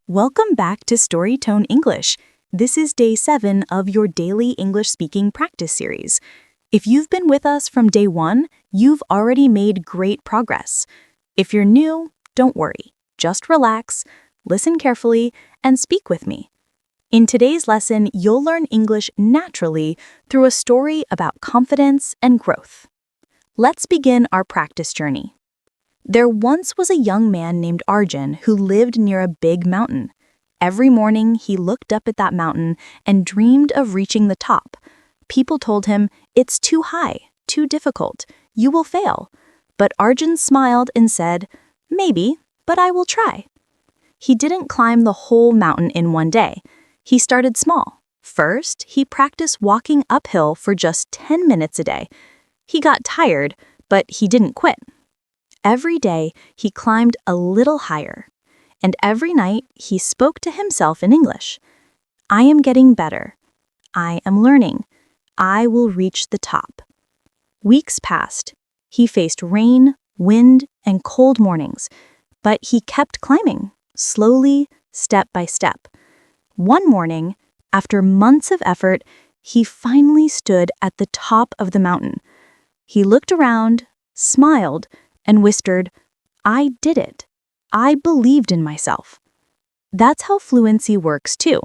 Welcome back to StoryTone English. This is day 7 of your daily English speaking practice series. If you've been with us from day 1, you've already made great progress. If you're new, don't worry. Just relax, listen carefully, and speak with me. In today's lesson, you'll learn English naturally through a story about confidence and growth. Let's begin our practice journey. There once was a young man named Arjun who lived near a big mountain. Every morning, he looked up at that mountain and dreamed of reaching the top. People told him, "It's too high, too difficult, you will fail." But Arjun smiled and said, "Maybe, but I will try." He didn't climb the whole mountain in one day. He started small. First, he practiced walking uphill for just 10 minutes a day. He got tired, but he didn't quit. Every day, he climbed a little higher, and every night, he spoke to himself in English. "I am getting better. I am learning. I will reach the top." Weeks passed. He faced rain, wind, and cold mornings, but he kept climbing, slowly, step by step. One morning, after months of effort, he finally stood at the top of the mountain. He looked around, smiled, and whispered, "I did it. I believed in myself." That's how fluency works too.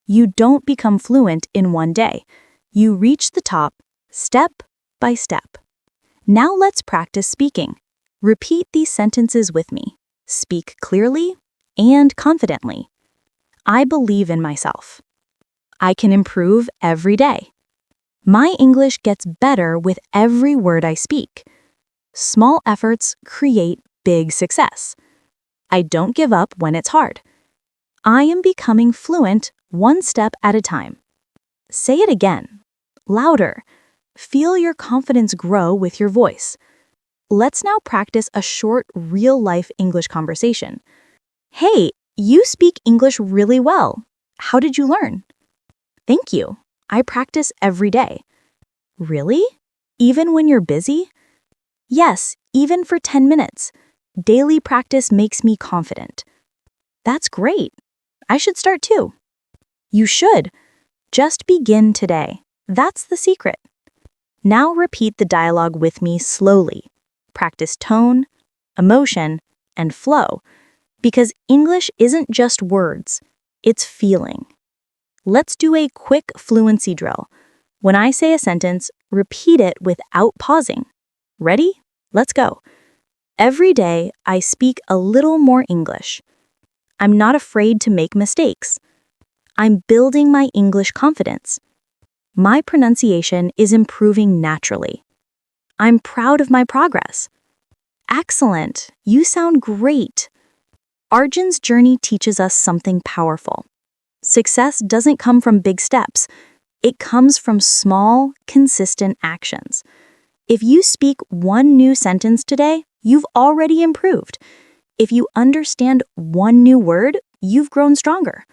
You don't become fluent in one day. You reach the top, step by step. Now let's practice speaking. Repeat these sentences with me. Speak clearly and confidently. I believe in myself. I can improve every day. My English gets better with every word I speak. Small efforts create big success. I don't give up when it's hard. I am becoming fluent one step at a time. Say it again, louder. Feel your confidence grow with your voice. Let's now practice a short, real-life English conversation. "Hey, you speak English really well. How did you learn?" "Thank you. I practice every day." "Really? Even when you're busy?" "Yes, even for 10 minutes. Daily practice makes me confident." "That's great. I should start too." "You should. Just begin today. That's the secret." Now repeat the dialogue with me slowly. Practice tone, emotion, and flow, because English isn't just words, it's feeling. Let's do a quick fluency drill. When I say a sentence, repeat it without pausing. Ready? Let's go. Every day, I speak a little more English. I'm not afraid to make mistakes. I'm building my English confidence. My pronunciation is improving naturally. I'm proud of my progress. Excellent. You sound great. Arjun's journey teaches us something powerful. Success doesn't come from big steps. It comes from small, consistent actions. If you speak one new sentence today, you've already improved. If you understand one new word, you've grown stronger.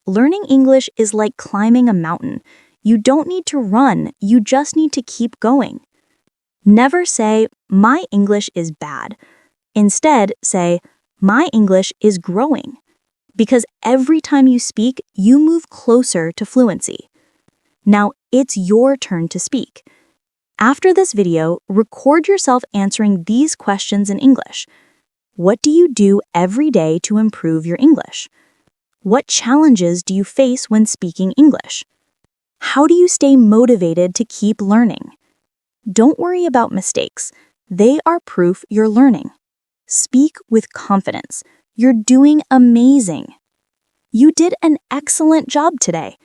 Learning English is like climbing a mountain. You don't need to run, you just need to keep going. Never say, "My English is bad." Instead, say, "My English is growing." Because every time you speak, you move closer to fluency. Now it's your turn to speak. After this video, record yourself answering these questions in English. What do you do every day to improve your English? What challenges do you face when speaking English? How do you stay motivated to keep learning? Don't worry about mistakes. They are proof you're learning. Speak with confidence. You're doing amazing. You did an excellent job today.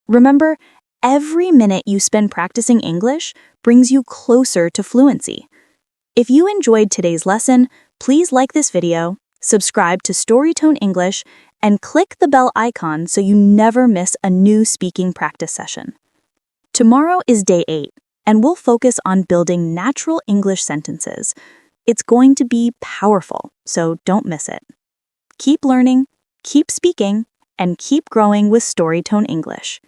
Remember, every minute you spend practicing English brings you closer to fluency. If you enjoyed today's lesson, please like this video, subscribe to StoryTone English, and click the bell icon so you never miss a new speaking practice session. Tomorrow is day 8, and we'll focus on building natural English sentences. It's going to be powerful, so don't miss it. Keep learning, keep speaking, and keep growing with StoryTone English.